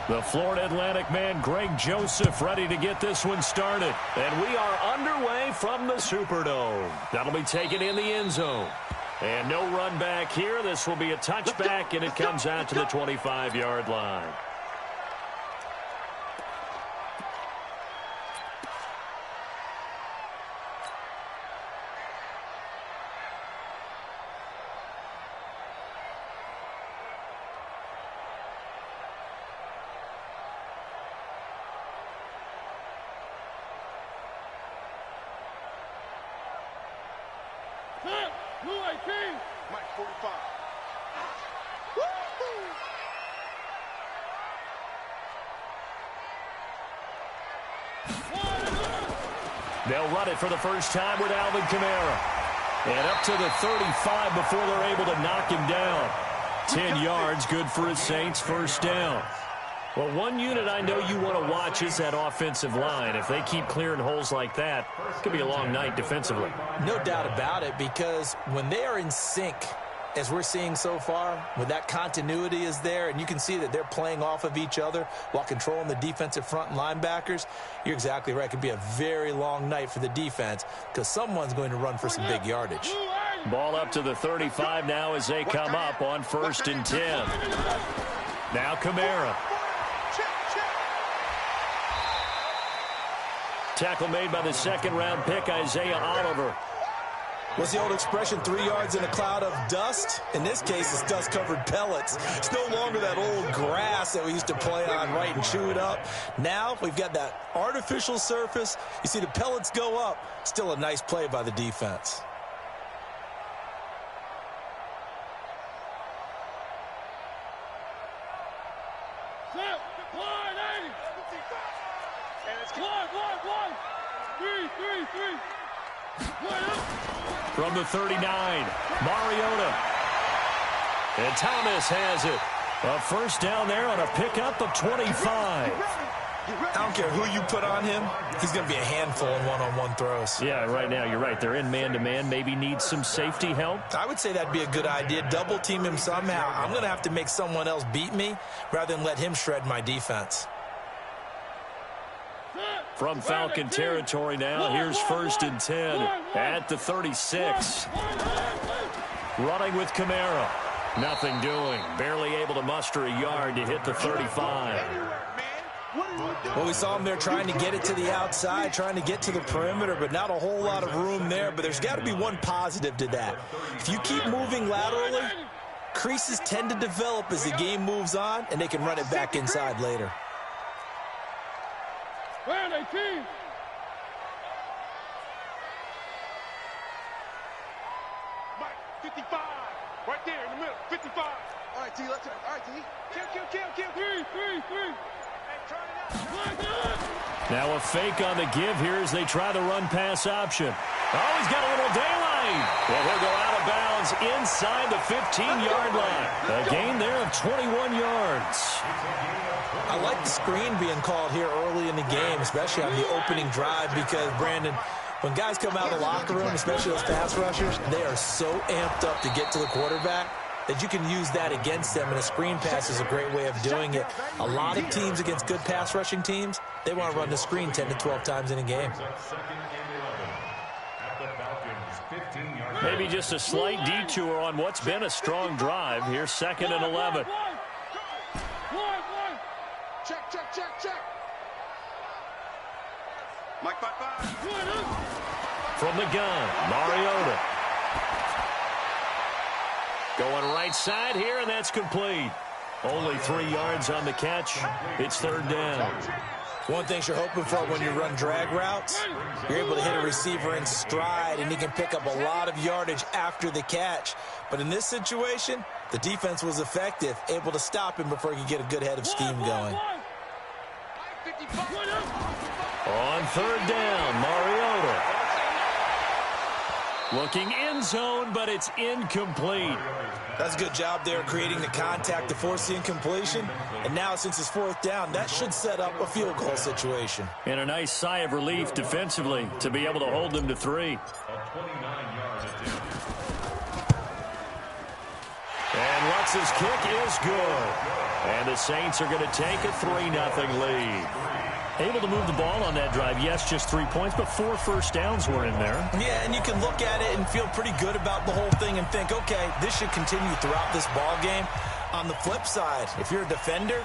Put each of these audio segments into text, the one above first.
The Florida Atlantic man, Greg Joseph, ready to get this one started. And we are underway from the Superdome. That'll be taken in the end zone. And no run back here. This will be a touchback, and it comes out to the 25-yard line. Mike 45. They'll run it for the first time with Alvin Kamara. And up to the 35 before they're able to knock him down. 10 yards, good for his Saints, first down. Well, one unit I know you want to watch is that offensive line. If they keep clearing holes like that, it could be a long night defensively. No doubt about it, because when they are in sync, as we're seeing so far, when that continuity is there, and you can see that they're playing off of each other while controlling the defensive front and linebackers, you're exactly right. It could be a very long night for the defense because someone's going to run for some big yardage. Ball up to the 35 now as they come up on 1st and 10. Now Kamara. Tackle made by the second-round pick, Isaiah Oliver. What's the old expression, 3 yards in a cloud of dust? In this case, it's dust-covered pellets. It's no longer that old grass that we used to play on, right, and chew it up. Now we've got that artificial surface. You see the pellets go up. Still a nice play by the defense. From the 39, Mariota. And Thomas has it. A first down there on a pickup of 25. I don't care who you put on him. He's going to be a handful in one-on-one throws. Yeah, right now, you're right. They're in man-to-man. Maybe need some safety help. I would say that'd be a good idea. Double-team him somehow. I'm going to have to make someone else beat me rather than let him shred my defense. From Falcon territory now, here's 1st and 10 at the 36. Running with Kamara. Nothing doing. Barely able to muster a yard to hit the 35. Well, we saw him there trying to get it to the outside, trying to get to the perimeter, but not a whole lot of room there. But there's got to be one positive to that. If you keep moving laterally, creases tend to develop as the game moves on, and they can run it back inside later. Where are they, team? Mike, 55. Right there in the middle, 55. All right, T, let's turn. All right, T. Kill. 3. Hey, try it out. Now a fake on the give here as they try the run-pass option. Oh, he's got a little daylight. Well, he'll go out of bounds inside the 15-yard line. A gain there of 21 yards. I like the screen being called here early in the game, especially on the opening drive, because, Brandon, when guys come out of the locker room, especially those pass rushers, they are so amped up to get to the quarterback that you can use that against them, and a screen pass is a great way of doing it. A lot of teams against good pass rushing teams, they want to run the screen 10 to 12 times in a game. Maybe just a slight detour on what's been a strong drive. Here's 2nd and 11. Check. Mike 5. From the gun, Mariota. Going right side here, and that's complete. Only 3 yards on the catch. It's 3rd down. One thing you're hoping for when you run drag routes, you're able to hit a receiver in stride, and he can pick up a lot of yardage after the catch. But in this situation, the defense was effective, able to stop him before he could get a good head of steam going. On 3rd down, Mariota. Looking end zone, but it's incomplete. That's a good job there creating the contact to force the incompletion. And now, since it's 4th down, that should set up a field goal situation. And a nice sigh of relief defensively to be able to hold them to 3. And Lutz's kick is good. And the Saints are going to take a 3-0 lead. Able to move the ball on that drive. Yes, just 3 points, but 4 first downs were in there. Yeah, and you can look at it and feel pretty good about the whole thing and think, okay, this should continue throughout this ball game. On the flip side, if you're a defender,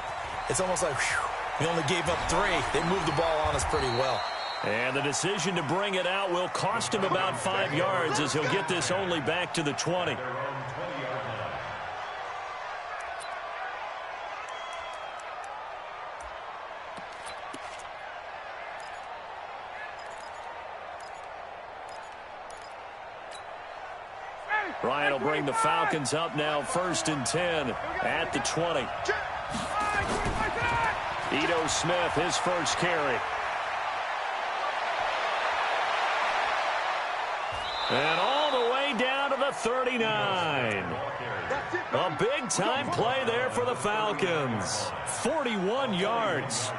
it's almost like, whew, we only gave up 3. They moved the ball on us pretty well. And the decision to bring it out will cost him about 5 yards as he'll get this only back to the 20. Ryan will bring the Falcons up now, 1st and 10 at the 20. Ito Smith, his first carry. And all the way down to the 39. A big-time play there for the Falcons. 41 yards.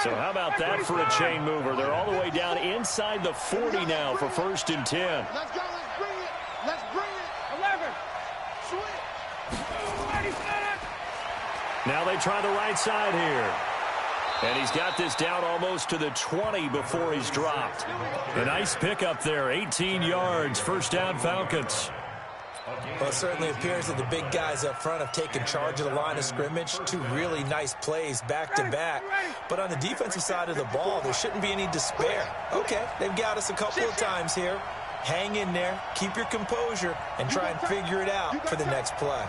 So how about that for a chain mover? They're all the way down inside the 40 now for 1st and 10. Let's go. Let's bring it. Let's bring it. 11. Switch. Now they try the right side here. And he's got this down almost to the 20 before he's dropped. A nice pickup there, 18 yards, 1st down Falcons. Well, it certainly appears that the big guys up front have taken charge of the line of scrimmage. 2 really nice plays back-to-back. But on the defensive side of the ball, there shouldn't be any despair. Okay, they've got us a couple of times here. Hang in there, keep your composure, and try and figure it out for the next play.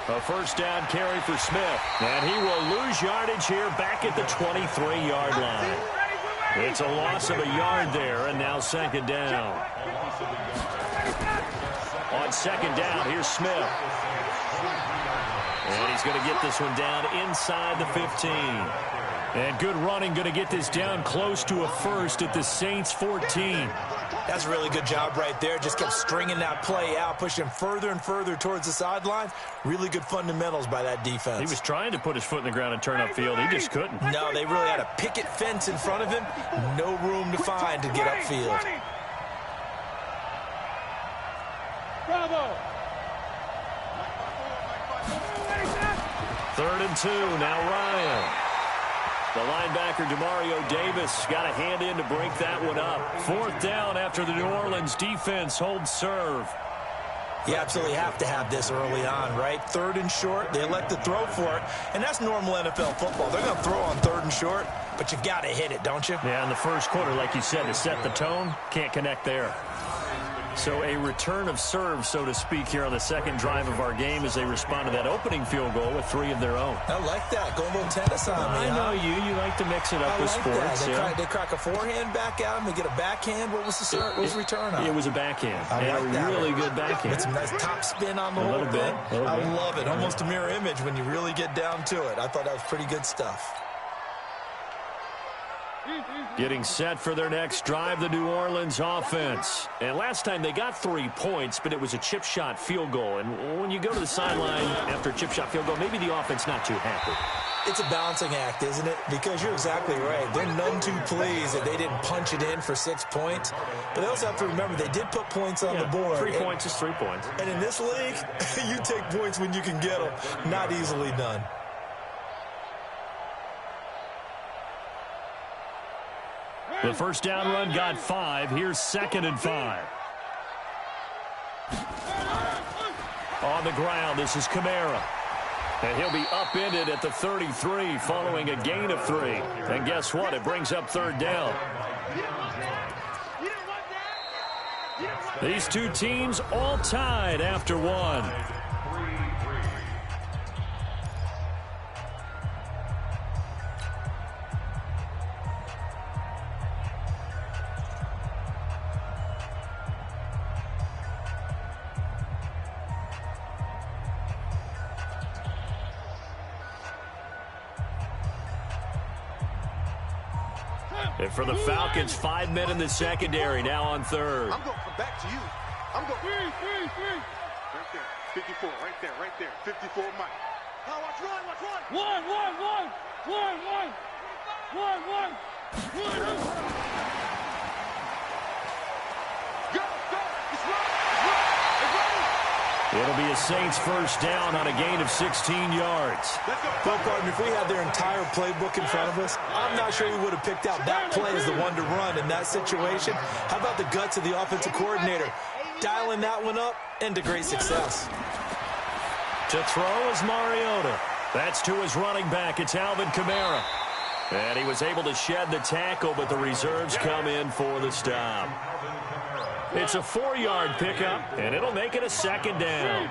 A 1st down carry for Smith. And he will lose yardage here back at the 23-yard line. It's a loss of a yard there, and now 2nd down. On 2nd down, here's Smith. And he's going to get this one down inside the 15. And good running, going to get this down close to a 1st at the Saints 14. That's a really good job right there. Just kept stringing that play out, pushing further and further towards the sideline. Really good fundamentals by that defense. He was trying to put his foot in the ground and turn upfield. He just couldn't. No, they really had a picket fence in front of him. No room to find to get upfield. Bravo. 3rd and 2, now Ryan. The linebacker, Demario Davis, got a hand in to break that one up. 4th down after the New Orleans defense holds serve. You absolutely have to have this early on, right? 3rd and short, they elect to throw for it, and that's normal NFL football. They're going to throw on 3rd and short, but you've got to hit it, don't you? Yeah, in the 1st quarter, like you said, to set the tone, can't connect there. So a return of serve, so to speak, here on the 2nd drive of our game as they respond to that opening field goal with 3 of their own. I like that. Go a little tennis on me. I know you like to mix it up with sports. They crack a forehand back at him. They get a backhand. What was the serve? What was the return on? It was a backhand. I like that. Really good backhand. With some nice top spin on the whole thing. I love it. Almost a mirror image when you really get down to it. I thought that was pretty good stuff. Getting set for their next drive, the New Orleans offense. And last time they got 3 points, but it was a chip shot field goal. And when you go to the sideline after a chip shot field goal, maybe the offense not too happy. It's a balancing act, isn't it? Because you're exactly right. They're none too pleased that they didn't punch it in for 6 points. But they also have to remember they did put points on the board. 3 points is 3 points. And in this league, you take points when you can get them. Not easily done. The 1st down run got 5. Here's 2nd and 5. On the ground, this is Kamara. And he'll be upended at the 33 following a gain of 3. And guess what? It brings up 3rd down. These 2 teams all tied after 1. And for the Falcons, 5 men in the secondary, now on 3rd. I'm going back to you. I'm going. Right there. 54, right there. 54, Mike. Now watch run. One. Go. It's running. It'll be a Saints first down on a gain of 16 yards. Well, partner, if we had their entire playbook in front of us, I'm not sure we would have picked out that play as the one to run in that situation. How about the guts of the offensive coordinator? Dialing that one up into great success. To throw is Mariota. That's to his running back. It's Alvin Kamara. And he was able to shed the tackle, but the reserves come in for the stop. It's a 4-yard pickup, and it'll make it a second down.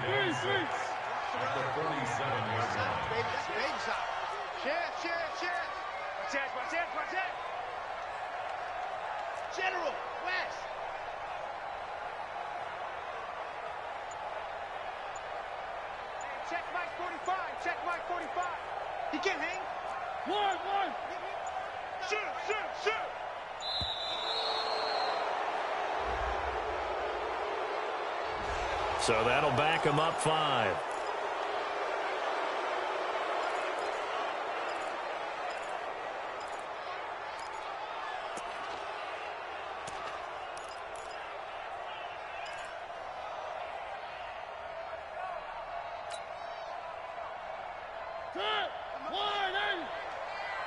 General, West. Check Mike 45. Check Mike 45. He can't hang. One. Shoot. So that'll back him up 5.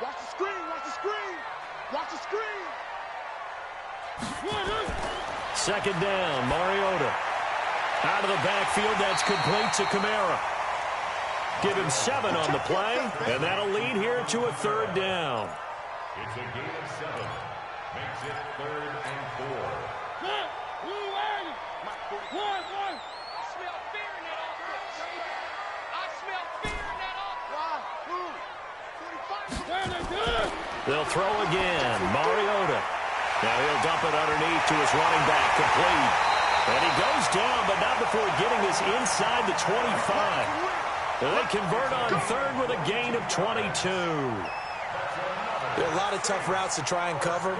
Watch the screen. Watch the screen. Second down, Mariota. Out of the backfield, that's complete to Kamara. Give him 7 on the play, and that'll lead here to a 3rd down. It's a gain of 7. Makes it 3rd and 4. One. I smell fear in that offense. I smell fear in that offense. They'll throw again. Mariota. Now he'll dump it underneath to his running back, complete. And he goes down, but not before getting this inside the 25. They convert on 3rd with a gain of 22. There are a lot of tough routes to try and cover.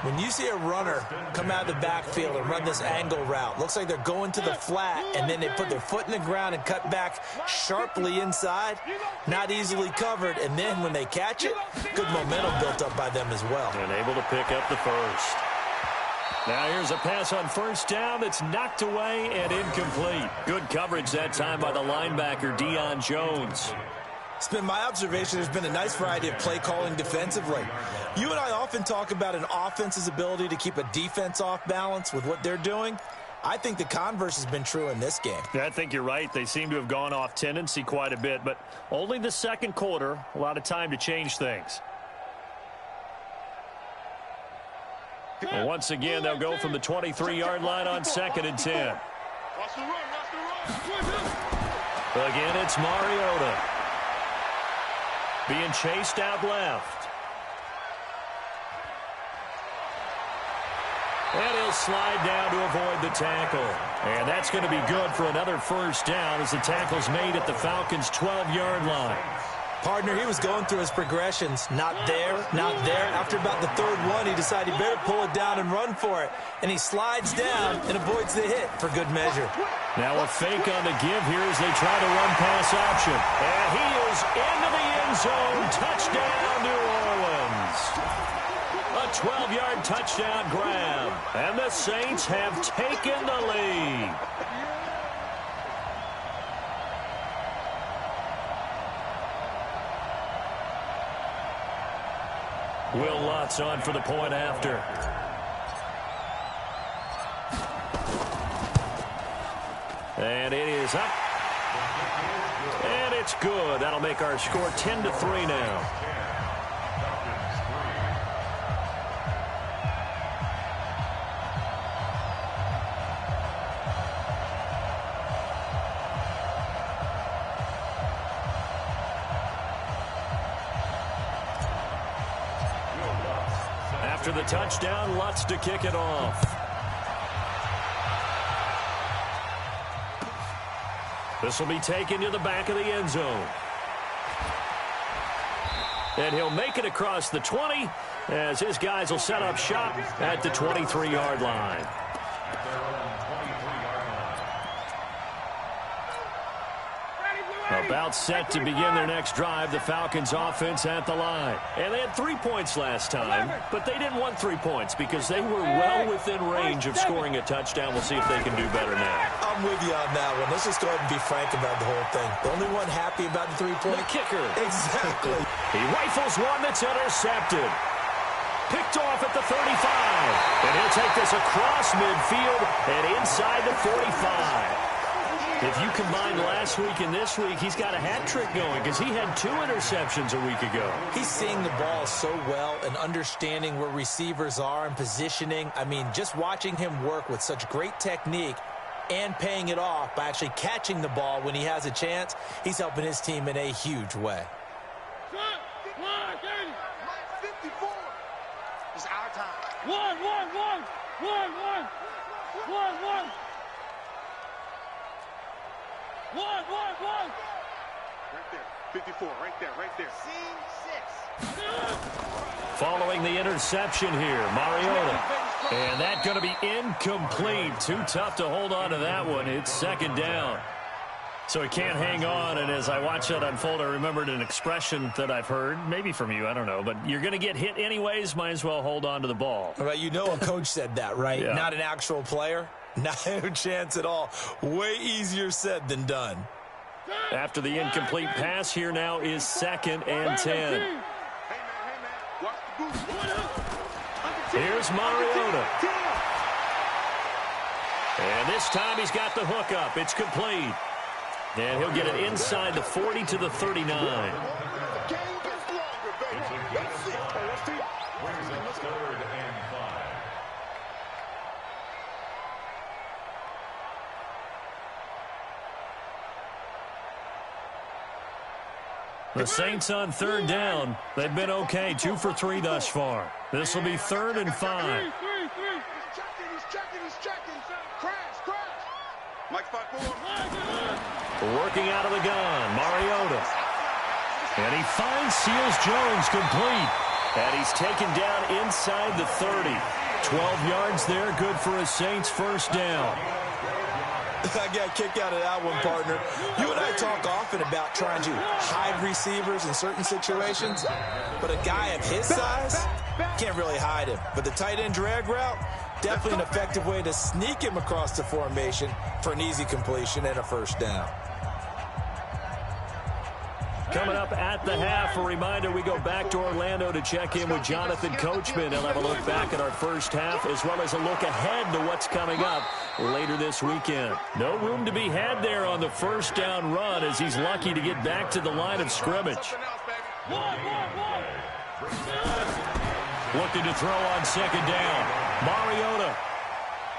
When you see a runner come out of the backfield and run this angle route, looks like they're going to the flat, and then they put their foot in the ground and cut back sharply inside, not easily covered, and then when they catch it, good momentum built up by them as well. And able to pick up the first. Now here's a pass on first down that's knocked away and incomplete. Good coverage that time by the linebacker, Deion Jones. It's been my observation there's been a nice variety of play calling defensively. You and I often talk about an offense's ability to keep a defense off balance with what they're doing. I think the converse has been true in this game. Yeah, I think you're right. They seem to have gone off tendency quite a bit, but only the second quarter, a lot of time to change things. Well, once again, they'll go from the 23-yard line on 2nd and 10. Watch the run. Again, it's Mariota. Being chased out left. And he'll slide down to avoid the tackle. And that's going to be good for another first down as the tackle's made at the Falcons' 12-yard line. Partner, he was going through his progressions. Not there. After about the 3rd one, he decided he better pull it down and run for it. And he slides down and avoids the hit for good measure. Now a fake on the give here as they try to run pass option. And he is into the end zone. Touchdown, New Orleans. A 12-yard touchdown grab. And the Saints have taken the lead. Will Lutz on for the point after. And it is up. And it's good. That'll make our score 10-3 now. After the touchdown, Lutz to kick it off. This will be taken to the back of the end zone. And he'll make it across the 20 as his guys will set up shop at the 23-yard line. About set to begin their next drive, the Falcons offense at the line. And they had 3 points last time, but they didn't want 3 points because they were well within range of scoring a touchdown. We'll see if they can do better now. I'm with you on that one. Let's just go ahead and be frank about the whole thing. The only one happy about the three-point kicker. Exactly. He rifles one that's intercepted. Picked off at the 35. And he'll take this across midfield and inside the 45. If you combine last week and this week, he's got a hat trick going because he had 2 interceptions a week ago. He's seeing the ball so well and understanding where receivers are and positioning. I mean, just watching him work with such great technique and paying it off by actually catching the ball when he has a chance, he's helping his team in a huge way. 54. It's our time. 1, 1, 1, 1, 1, 1, 1. 1, 1, 1. Right there. 54. Right there. Right there. Scene 6. Following the interception here, Mariota. And that's going to be incomplete. Too tough to hold on to that one. It's second down. So he can't hang on, and as I watch that unfold, I remembered an expression that I've heard, maybe from you, I don't know, but you're going to get hit anyways, might as well hold on to the ball. Right, you know a coach said that, right? Yeah. Not an actual player. Not a chance at all. Way easier said than done. After the incomplete pass, here now is 2nd and 10. Hey, man. Watch the goose. Here's Mariota. And this time he's got the hook up. It's complete. And he'll get it inside the 40 to the 39. The game gets longer, baby. That's it. Brings up 3rd and 5. The Saints on 3rd down. They've been okay, 2 for 3 thus far. This will be 3rd and 5. He's checking. Crash. Mike 5-4. Working out of the gun, Mariota. And he finds Seals Jones complete. And he's taken down inside the 30. 12 yards there, good for a Saints first down. I got a kick out of that one, partner. You and I talk often about trying to hide receivers in certain situations, but a guy of his size can't really hide him. But the tight end drag route, definitely an effective way to sneak him across the formation for an easy completion and a first down. Coming up at the half, a reminder, we go back to Orlando to check in with Jonathan Coachman. He'll have a look back at our first half as well as a look ahead to what's coming up later this weekend. No room to be had there on the first down run as he's lucky to get back to the line of scrimmage. Looking to throw on 2nd down. Mariota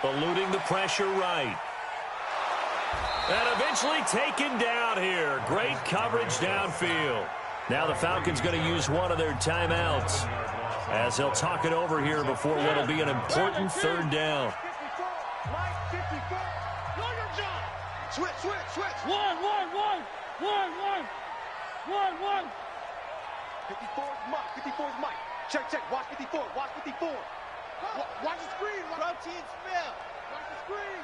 eluding the pressure right. And eventually taken down here. Great coverage downfield. Now the Falcons going to use one of their timeouts as they'll talk it over here before what will be an important 3rd down. 54. Know your job. Switch. 1, 1, 1, 1, 1, 1, 1. 54 is Mike. 54 is Mike. Check. Watch 54. Watch the screen. Protein spill. Watch the screen.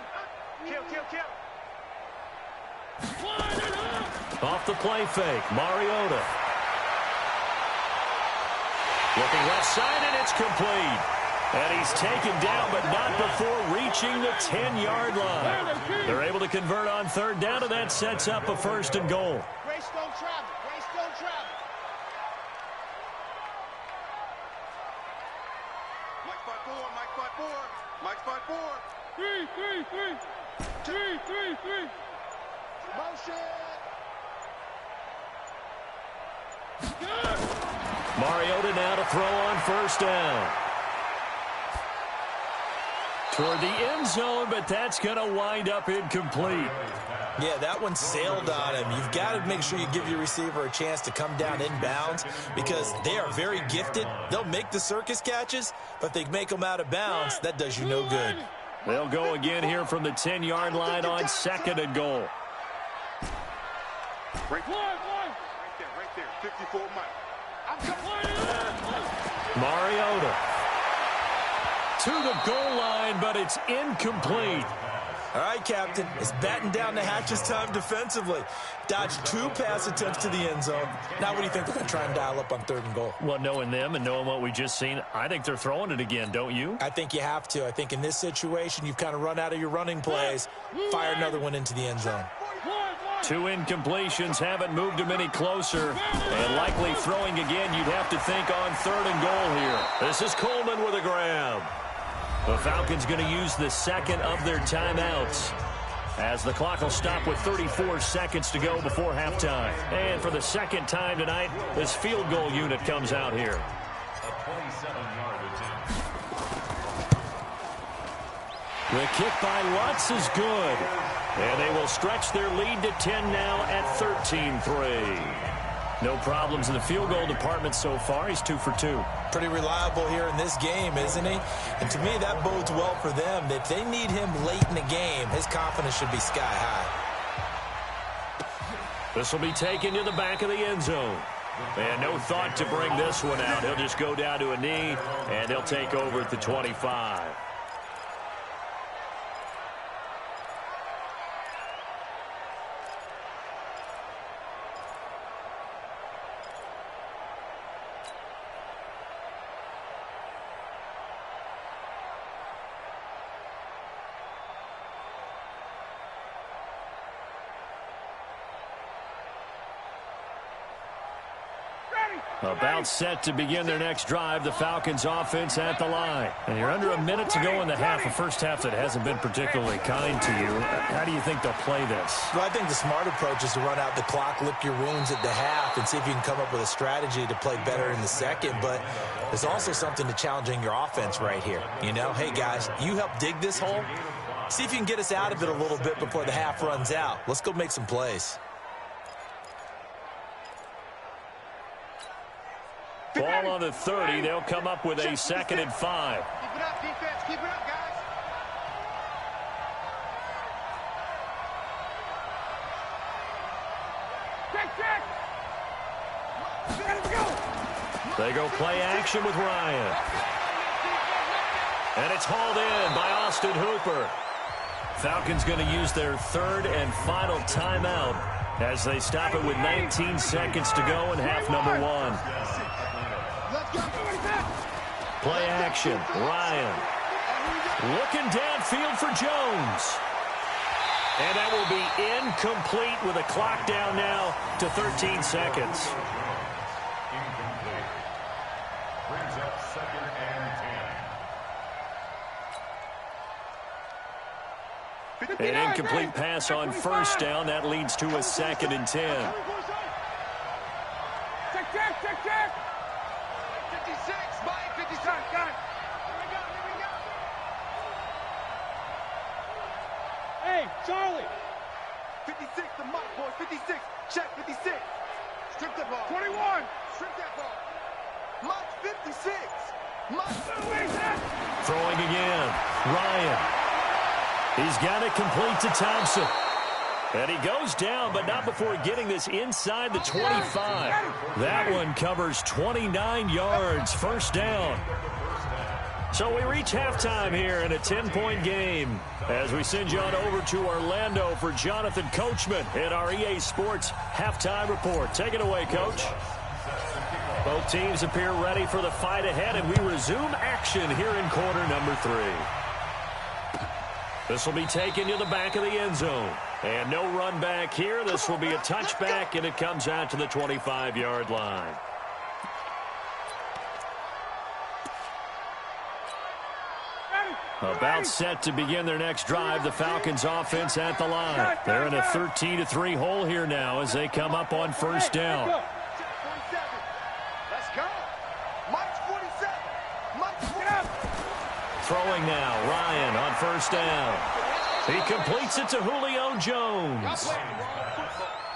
Kill. Off the play fake, Mariota. Looking left side, and it's complete. And he's taken down, but not before reaching the 10-yard line. They're able to convert on 3rd down, and that sets up a 1st and goal. Greystone travel. Mike 5-4. 3. 3. Motion. Mariota now to throw on 1st down. Toward the end zone, but that's going to wind up incomplete. Yeah, that one sailed on him. You've got to make sure you give your receiver a chance to come down inbounds because they are very gifted. They'll make the circus catches, but if they make them out of bounds, that does you no good. They'll go again here from the 10-yard line on 2nd and goal. Right there. 54 Mike. Mariota to the goal line, but it's incomplete. All right, Captain, it's batten down the hatches time defensively. Dodged 2 pass attempts to the end zone. Now what do you think they're going to try and dial up on 3rd and goal? Well, knowing them and knowing what we just seen, I think they're throwing it again, don't you? I think you have to. I think in this situation, you've kind of run out of your running plays. Fire another one into the end zone. 2 incompletions haven't moved him any closer. And likely throwing again, you'd have to think on 3rd and goal here. This is Coleman with a grab. The Falcons going to use the 2nd of their timeouts, as the clock will stop with 34 seconds to go before halftime. And for the 2nd time tonight, this field goal unit comes out here. A 27-yard attempt. The kick by Lutz is good. And they will stretch their lead to 10 now at 13-3. No problems in the field goal department so far. He's 2 for 2. Pretty reliable here in this game, isn't he? And to me, that bodes well for them. If they need him late in the game, his confidence should be sky high. This will be taken to the back of the end zone. And no thought to bring this one out. He'll just go down to a knee, and he'll take over at the 25. About set to begin their next drive, the Falcons offense at the line. And you're under a minute to go in the half, a first half that hasn't been particularly kind to you. How do you think they'll play this? Well, I think the smart approach is to run out the clock, lick your wounds at the half, and see if you can come up with a strategy to play better in the second. But there's also something to challenging your offense right here. You know, hey, guys, you help dig this hole. See if you can get us out of it a little bit before the half runs out. Let's go make some plays. Ball on the 30. They'll come up with a 2nd and 5. Keep it up, defense. Keep it up, guys. Check. Let's go. They go play action with Ryan. And it's hauled in by Austin Hooper. Falcons going to use their 3rd and final timeout as they stop it with 19 seconds to go in half number 1. Play action. Ryan looking downfield for Jones. And that will be incomplete with a clock down now to 13 seconds. Incomplete. Brings up 2nd and 10. An incomplete pass on 1st down. That leads to a 2nd and 10. Check. 56, Mike, 56. Got it. Here we go. Hey, Charlie. 56, the Mike, boys. 56. Check, 56. Strip that ball. 21. Strip that ball. Mike, 56. Mike. Throwing again. Ryan. He's got it complete to Thompson. And he goes down, but not before getting this inside the 25. That one covers 29 yards, 1st down. So we reach halftime here in a 10-point game as we send you on over to Orlando for Jonathan Coachman in our EA Sports Halftime Report. Take it away, Coach. Both teams appear ready for the fight ahead, and we resume action here in quarter number 3. This will be taken to the back of the end zone. And no run back here. This will be a touchback, and it comes out to the 25-yard line. About set to begin their next drive, the Falcons offense at the line. They're in a 13-3 hole here now as they come up on 1st down. Let's go. Mike's 47. Mike's 47. Throwing now, Ryan on 1st down. He completes it to Julio Jones.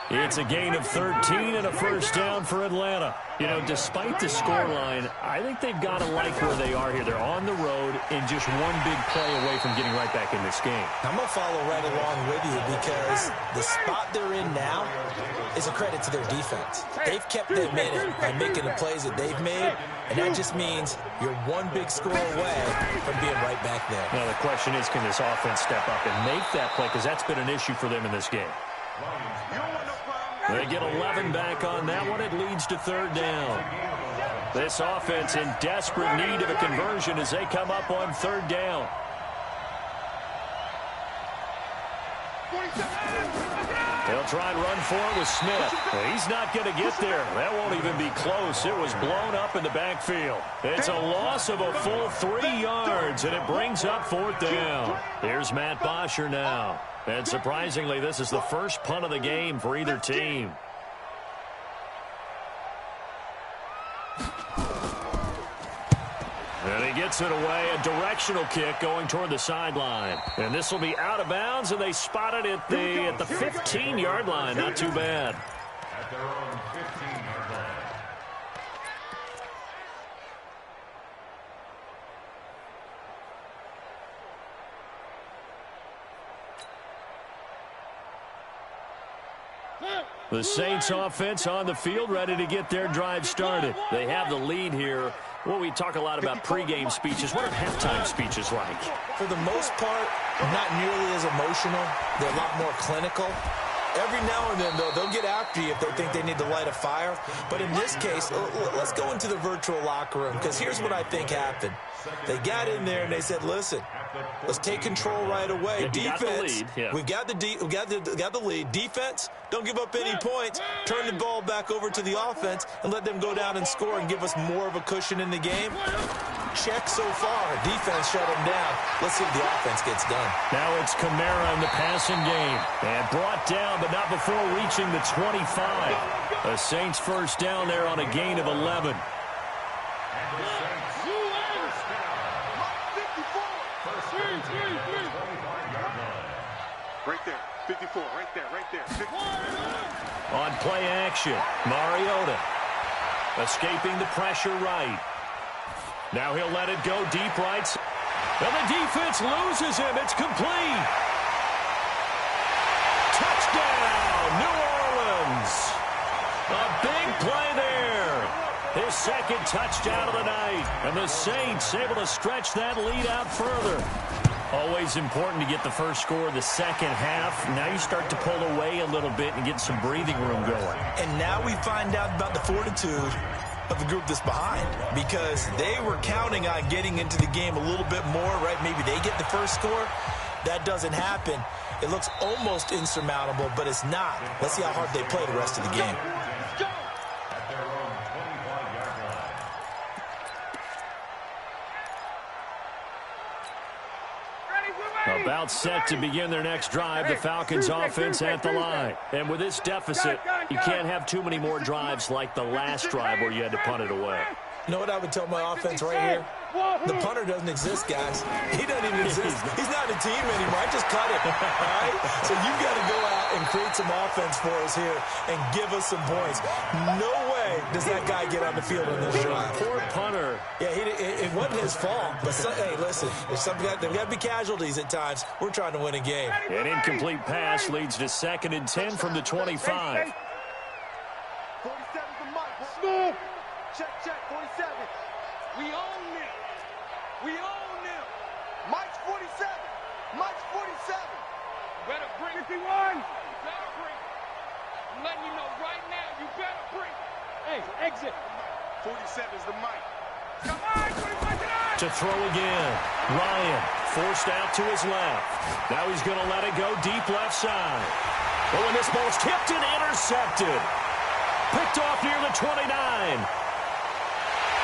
It's a gain of 13 and a first down for Atlanta. You know, despite the scoreline, I think they've got to like where they are here. They're on the road and just one big play away from getting right back in this game. I'm going to follow right along with you because the spot they're in now is a credit to their defense. They've kept them in it by making the plays that they've made, and that just means you're one big score away from being right back there. Now, the question is, can this offense step up and make that play? Because that's been an issue for them in this game. They get 11 back on that one. It leads to third down. This offense in desperate need of a conversion as they come up on third down. They'll try and run for it with Smith. He's not going to get there. That won't even be close. It was blown up in the backfield. It's a loss of a full 3 yards, and it brings up fourth down. Here's Matt Bosher now. And surprisingly, this is the first punt of the game for either team. And he gets it away, a directional kick going toward the sideline. And this will be out of bounds, and they spot it at the 15-yard line. Not too bad. At their own 15-yard line. The Saints offense on the field, ready to get their drive started. They have the lead here. Well, we talk a lot about pregame speeches. What are halftime speeches like? For the most part, not nearly as emotional. They're a lot more clinical. Every now and then, though, they'll get after you if they think they need to light a fire. But in this case, let's go into the virtual locker room, because here's what I think happened. They got in there and they said, listen, let's take control right away. Defense, we've got the lead. Defense, don't give up any points. Turn the ball back over to the offense and let them go down and score and give us more of a cushion in the game. Check so far. Defense shut them down. Let's see if the offense gets done. Now it's Kamara in the passing game. And brought down, but not before reaching the 25. The Saints first down there on a gain of 11. Right there, 54, right there. 54. On play action, Mariota escaping the pressure right. Now he'll let it go deep right. And the defense loses him. It's complete. Touchdown, New Orleans. A big play there. His second touchdown of the night. And the Saints able to stretch that lead out further. Always important to get the first score of the second half. Now you start to pull away a little bit and get some breathing room going. And now we find out about the fortitude of the group that's behind, because they were counting on getting into the game a little bit more, right? Maybe they get the first score. That doesn't happen. It looks almost insurmountable, but it's not. Let's see how hard they play the rest of the game. About set to begin their next drive, the Falcons offense at the line. And with this deficit, you can't have too many more drives like the last drive where you had to punt it away. You know what I would tell my offense right here? The punter doesn't exist, guys. He doesn't even exist. He's not a team anymore. I just cut him, all right? So you've got to go out and create some offense for us here and give us some points. No way does that guy get on the field in this drive. Poor punter. Yeah, it wasn't his fault. But, hey, listen, there's got to be casualties at times. We're trying to win a game. An incomplete pass leads to 2nd and 10 from the 25. 47's the mark. Smooth. Check, 47. We own them. We own them. Mike's 47. Mike's 47. Better bring 51. You better bring. I'm letting you know right now, you better bring. Hey, exit. 47's the Mike. Come on, 25 tonight. To throw again. Ryan forced out to his left. Now he's going to let it go deep left side. Oh, and this ball's tipped and intercepted. Picked off near the 29.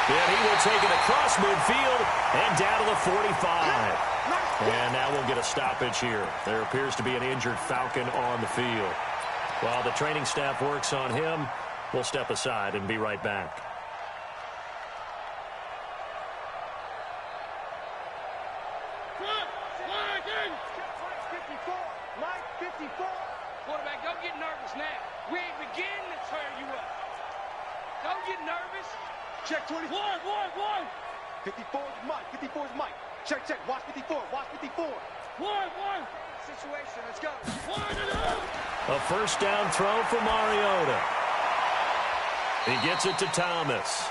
And he will take it across midfield and down to the 45. And now we'll get a stoppage here. There appears to be an injured Falcon on the field. While the training staff works on him, we'll step aside and be right back. Quarterback, don't get nervous now. We ain't beginning to tear you up. Don't get nervous. Check 20. One. 54 is Mike. 54 is Mike. Check. Watch 54. Watch 54. One. Situation. Let's go. A first down throw for Mariota. He gets it to Thomas.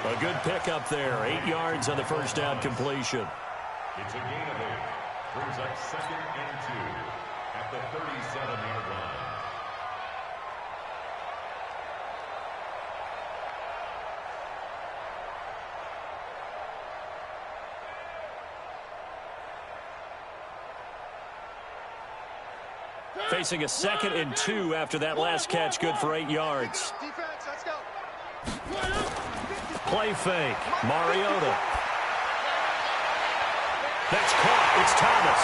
A good pickup there. 8 yards on the first down completion. It's a gain of 8. Brings up 2nd and 2 at the 37-yard line. Facing a 2nd and 2 after that last catch, good for 8 yards. Defense, let's go. Play fake. Mariota. That's caught. It's Thomas.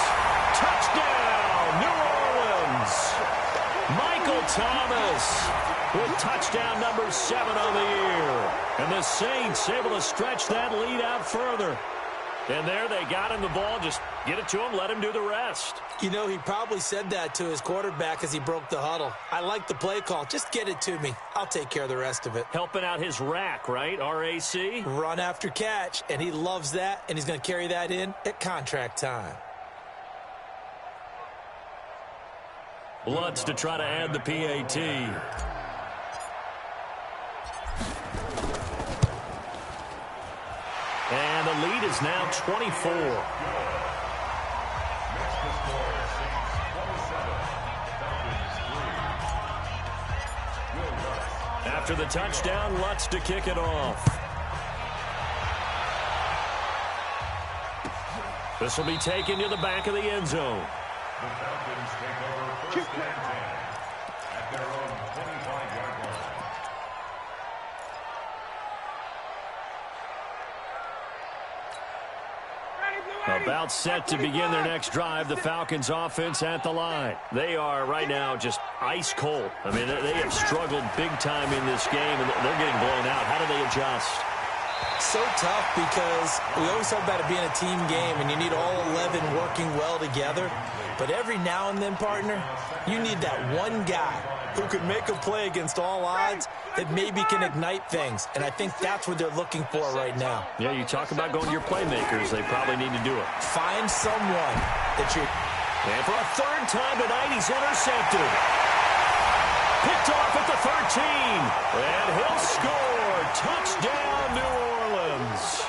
Touchdown, New Orleans. Michael Thomas with touchdown number 7 on the year. And the Saints able to stretch that lead out further. And there they got him the ball. Just get it to him, let him do the rest. You know, he probably said that to his quarterback as he broke the huddle. I like the play call. Just get it to me. I'll take care of the rest of it. Helping out his rack, right? R-A-C? Run after catch, and he loves that, and he's going to carry that in at contract time. Lutz to try to add the PAT. And the lead is now 24. After the touchdown, Lutz to kick it off. This will be taken to the back of the end zone. The Falcons take over first and 10 at their own 25-yard line. About set to begin their next drive, the Falcons offense at the line. They are right now just ice cold. I mean, they have struggled big time in this game, and they're getting blown out. How do they adjust? So tough because we always talk about it being a team game, and you need all 11 working well together. But every now and then, partner, you need that one guy who can make a play against all odds that maybe can ignite things. And I think that's what they're looking for right now. Yeah, you talk about going to your playmakers. They probably need to do it. Find someone that you... And for a third time tonight, he's intercepted. Picked off at the 13. And he'll score. Touchdown, New Orleans.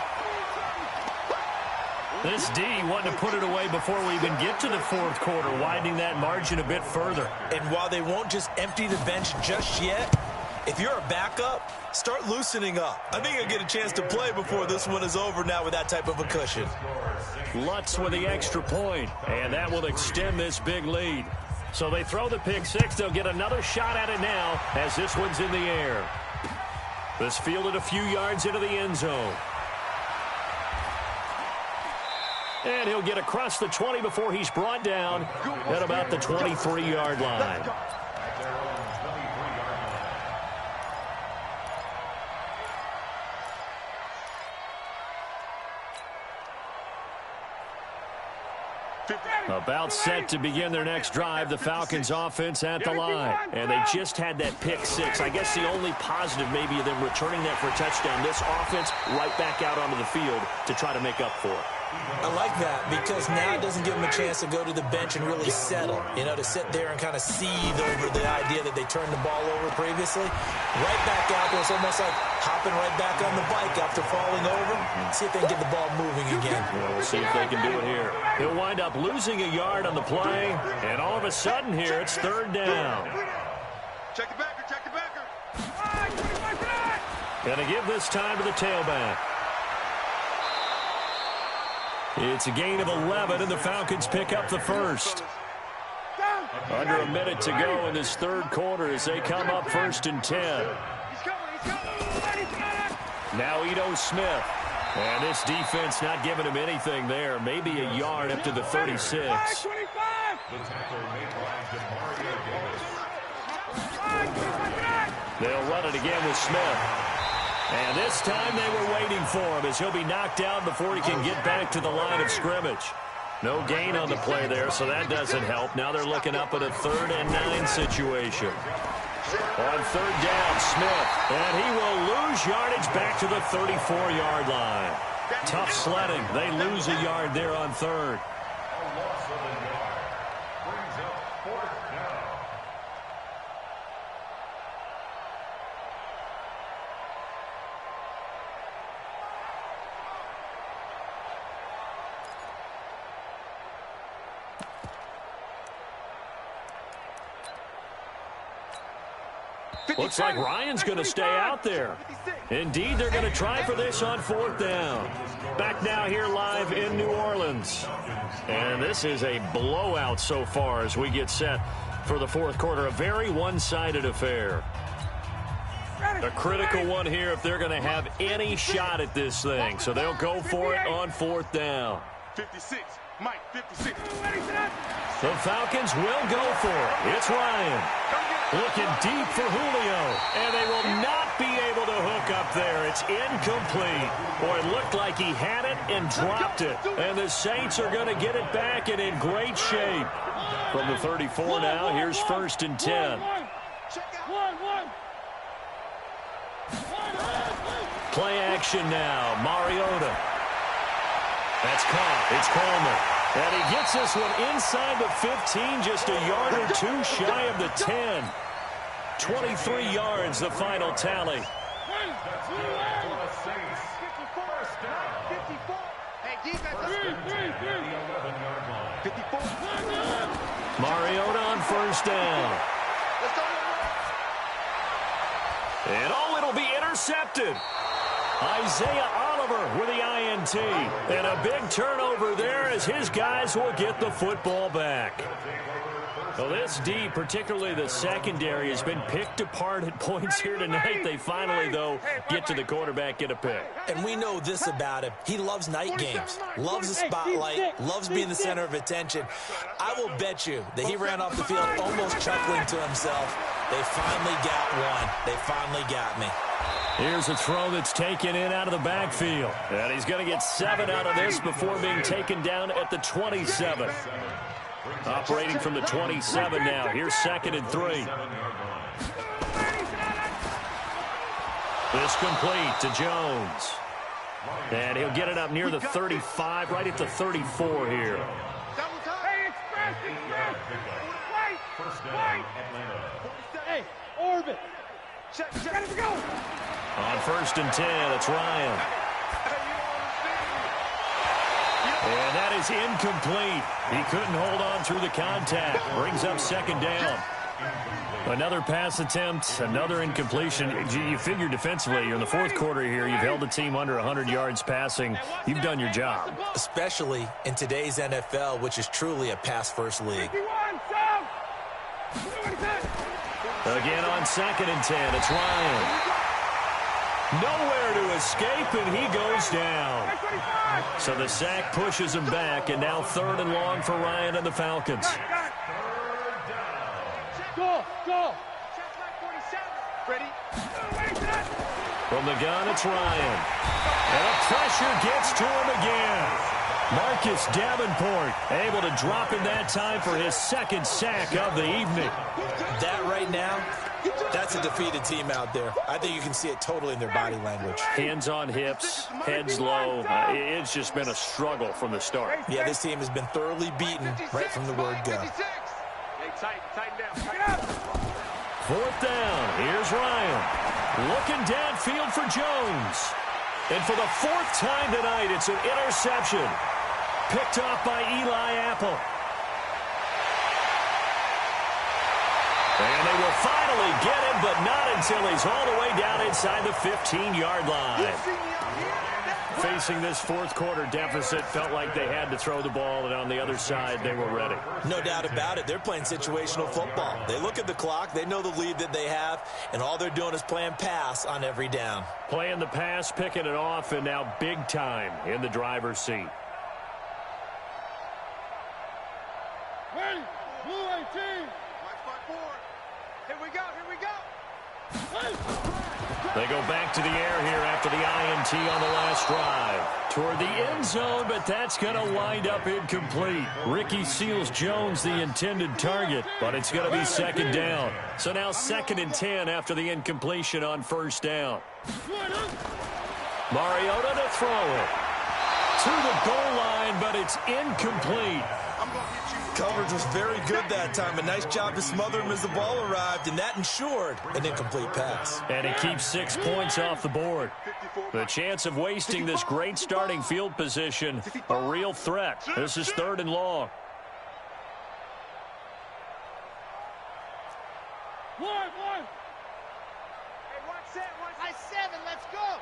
This D wanting to put it away before we even get to the fourth quarter, widening that margin a bit further. And while they won't just empty the bench just yet, if you're a backup, start loosening up. I think you'll get a chance to play before this one is over now with that type of a cushion. Lutz with the extra point, and that will extend this big lead. So they throw the pick six. They'll get another shot at it now as this one's in the air. This fielded a few yards into the end zone. And he'll get across the 20 before he's brought down at about the 23-yard line. About set to begin their next drive, the Falcons offense at the line. And they just had that pick six. I guess the only positive maybe of them returning that for a touchdown. This offense right back out onto the field to try to make up for it. I like that because now it doesn't give them a chance to go to the bench and really settle, to sit there and kind of seethe over the idea that they turned the ball over previously. Right back out there, it's almost like hopping right back on the bike after falling over. See if they can get the ball moving again. Well, we'll see if they can do it here. He'll wind up losing a yard on the play, and all of a sudden here, it's third down. Check the backer, check the backer. Gonna give this time to the tailback. It's a gain of 11, and the Falcons pick up the first. Under a minute to go in this third quarter as they come up 1st and 10. Now Ito Smith. And this defense not giving him anything there. Maybe a yard up to the 36. The tackle made by Demario Davis. They'll run it again with Smith. And this time they were waiting for him as he'll be knocked out before he can get back to the line of scrimmage. No gain on the play there, so that doesn't help. Now they're looking up at a 3rd and 9 situation. On 3rd down, Smith, and he will lose yardage back to the 34-yard line. Tough sledding. They lose a yard there on 3rd. A loss of a yard. Brings up 4th down. Looks like Ryan's going to stay out there. Indeed, they're going to try for this on 4th down. Back now here live in New Orleans. And this is a blowout so far as we get set for the 4th quarter. A very one-sided affair. A critical one here if they're going to have any shot at this thing. So they'll go for it on 4th down. 56. Mike, 56. The Falcons will go for it. It's Ryan. Looking deep for Julio. And they will not be able to hook up there. It's incomplete. Boy, it looked like he had it and dropped it. And the Saints are going to get it back and in great shape. From the 34 now, here's 1st and 10. Play action now. Mariota. That's caught. It's Coleman. And he gets this one inside the 15, just a yard or 2 shy of the 10. 23 yards, the final tally. Mariota on 1st down. And it'll be intercepted. Isaiah Oliver with the INT. And a big turnover there as his guys will get the football back. Well, this D, particularly the secondary, has been picked apart at points here tonight. They finally, though, get to the quarterback, get a pick. And we know this about him. He loves night games, loves the spotlight, loves being the center of attention. I will bet you that he ran off the field almost chuckling to himself. They finally got one. They finally got me. Here's a throw that's taken in out of the backfield. And he's going to get 7 out of this before being taken down at the 27. Operating from the 27 now. Here's 2nd and 3. This complete to Jones. And he'll get it up near the 35, right at the 34 here. Hey, Orbit. On 1st and 10, it's Ryan. And that is incomplete. He couldn't hold on through the contact. Brings up 2nd down. Another pass attempt, another incompletion. You figure defensively, in the 4th quarter here, you've held the team under 100 yards passing. You've done your job. Especially in today's NFL, which is truly a pass-first league. Again on 2nd and 10, it's Ryan. Nowhere to escape, and he goes down. So the sack pushes him back, and now 3rd and long for Ryan and the Falcons. Go. From the gun, it's Ryan. And the pressure gets to him again. Marcus Davenport able to drop in that time for his 2nd sack of the evening. That right now, that's a defeated team out there. I think you can see it totally in their body language. Hands on hips, heads low. It's just been a struggle from the start. Yeah, this team has been thoroughly beaten right from the word go. Tighten down. 4th down. Here's Ryan. Looking downfield for Jones. And for the 4th time tonight, it's an interception. Picked off by Eli Apple. And they will finally get him, but not until he's all the way down inside the 15-yard line. Facing this 4th quarter deficit, felt like they had to throw the ball, and on the other side, they were ready. No doubt about it. They're playing situational football. They look at the clock, they know the lead that they have, and all they're doing is playing pass on every down. Playing the pass, picking it off, and now big time in the driver's seat. Ready, Blue 18. Here we go. They go back to the air here after the INT on the last drive. Toward the end zone, but that's going to wind up incomplete. Ricky Seals-Jones, the intended target, but it's going to be second down. So now 2nd and 10 after the incompletion on first down. Mariota to throw it. To the goal line, but it's incomplete. Coverage was very good that time. A nice job to smother him as the ball arrived, and that ensured an incomplete pass. And it keeps 6 points off the board. The chance of wasting this great starting field position, a real threat. This is 3rd and long. One. Hey, 1-7, let's go.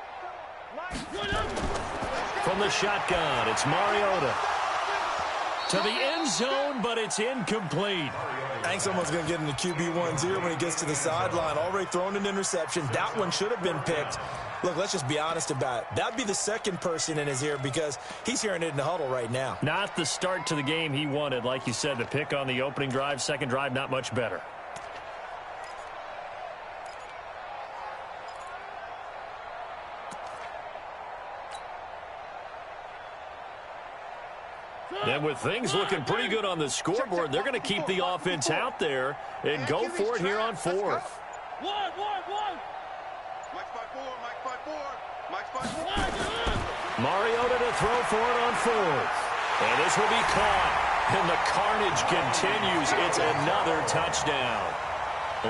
From the shotgun, it's Mariota. To the end zone, but it's incomplete. I think someone's going to get into QB1-0 when he gets to the sideline. Already thrown an interception. That one should have been picked. Look, let's just be honest about it. That'd be the second person in his ear because he's hearing it in the huddle right now. Not the start to the game he wanted. Like you said, the pick on the opening drive, second drive, not much better. And with things looking pretty good on the scoreboard, they're going to keep the offense out there and go for it here on 4th. One. Mike's by four. Mariota to throw for it on 4th. And this will be caught. And the carnage continues. It's another touchdown.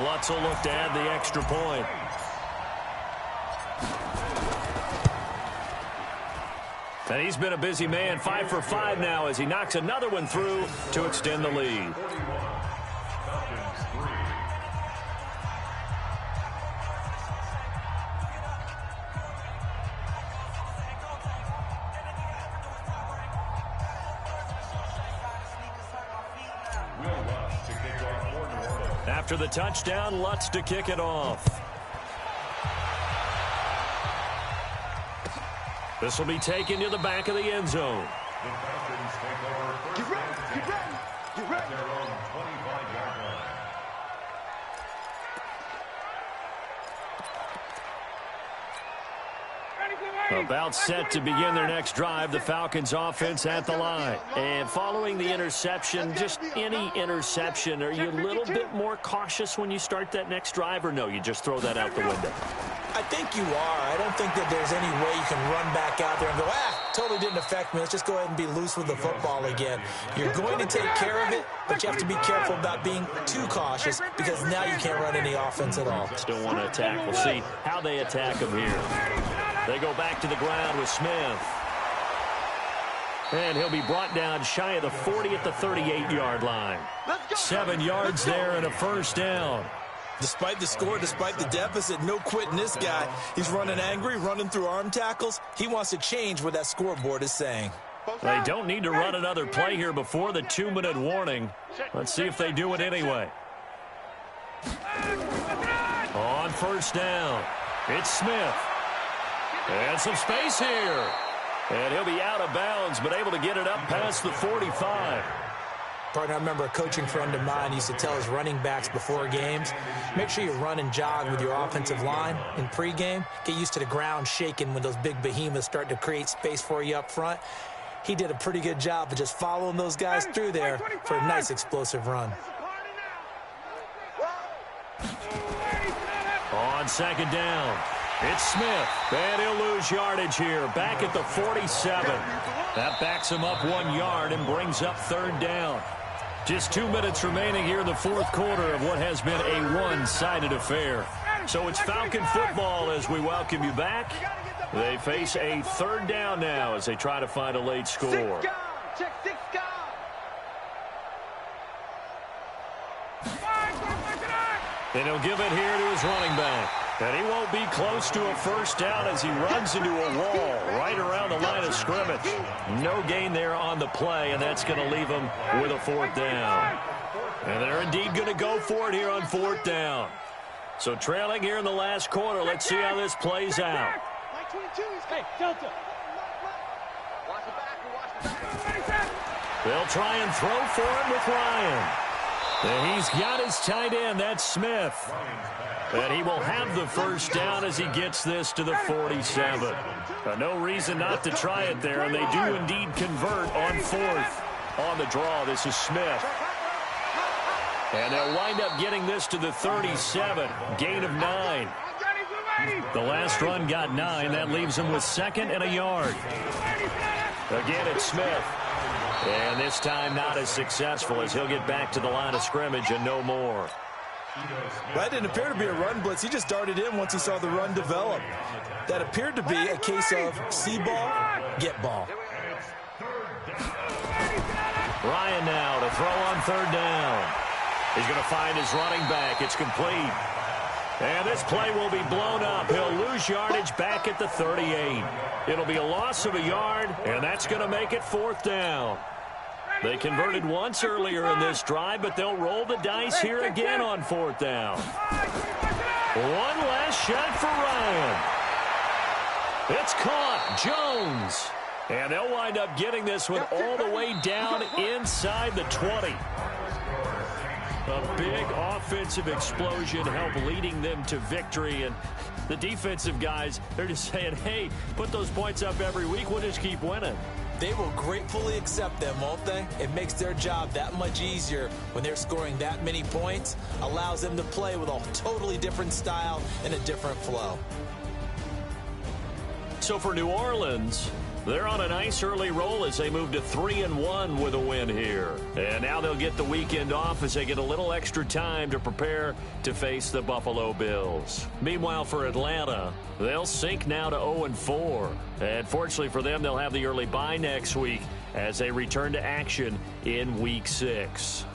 Lutz will look to add the extra point. And he's been a busy man, 5 for 5 now as he knocks another one through to extend the lead. After the touchdown, Lutz to kick it off. This will be taken to the back of the end zone. The Falcons take over first and 10 at their own 25-yard line. About set to begin their next drive, the Falcons offense at the line. And following the interception, just any interception, are you a little bit more cautious when you start that next drive, or no, you just throw that out the window? I think you are. I don't think that there's any way you can run back out there and go, totally didn't affect me. Let's just go ahead and be loose with the football again. You're going to take care of it, but you have to be careful about being too cautious because now you can't run any offense at all. Still want to attack. We'll see how they attack him here. They go back to the ground with Smith. And he'll be brought down shy of the 40 at the 38-yard line. 7 yards there and a first down. Despite the score, despite the deficit, no quitting this guy. He's running angry, running through arm tackles. He wants to change what that scoreboard is saying. They don't need to run another play here before the 2-minute warning. Let's see if they do it anyway. On first down, it's Smith. And some space here. And he'll be out of bounds, but able to get it up past the 45. Partner, I remember a coaching friend of mine used to tell his running backs before games, make sure you run and jog with your offensive line in pregame. Get used to the ground shaking when those big behemoths start to create space for you up front. He did a pretty good job of just following those guys through there for a nice explosive run. On second down, it's Smith. And he'll lose yardage here, back at the 47. That backs him up 1 yard and brings up third down. Just 2 minutes remaining here in the fourth quarter of what has been a one-sided affair. So it's Falcon football as we welcome you back. They face a third down now as they try to find a late score. And he'll give it here to his running back. And he won't be close to a first down as he runs into a wall right around the line of scrimmage. No gain there on the play, and that's going to leave him with a fourth down. And they're indeed going to go for it here on fourth down. So trailing here in the last quarter, let's see how this plays out. Hey, Delta. They'll try and throw for him with Ryan. And he's got his tight end. That's Smith. And he will have the first down as he gets this to the 47. No reason not to try it there, and they do indeed convert on fourth. On the draw, this is Smith. And they'll wind up getting this to the 37. Gain of 9. The last run got 9. That leaves him with second and a yard. Again, it's Smith. And this time not as successful as he'll get back to the line of scrimmage and no more. That didn't appear to be a run blitz. He just darted in once he saw the run develop. That appeared to be a case of see ball, get ball. Ryan now to throw on third down. He's going to find his running back. It's complete. And this play will be blown up. He'll lose yardage back at the 38. It'll be a loss of a yard, and that's going to make it fourth down. They converted once earlier in this drive, but they'll roll the dice here again on fourth down. One last shot for Ryan. It's caught. Jones. And they'll wind up getting this one all the way down inside the 20. A big offensive explosion helped leading them to victory. And the defensive guys, they're just saying, hey, put those points up every week. We'll just keep winning. They will gratefully accept them, won't they? It makes their job that much easier when they're scoring that many points. Allows them to play with a totally different style and a different flow. So for New Orleans, they're on a nice early roll as they move to 3-1 with a win here. And now they'll get the weekend off as they get a little extra time to prepare to face the Buffalo Bills. Meanwhile, for Atlanta, they'll sink now to 0-4. And fortunately for them, they'll have the early bye next week as they return to action in Week 6.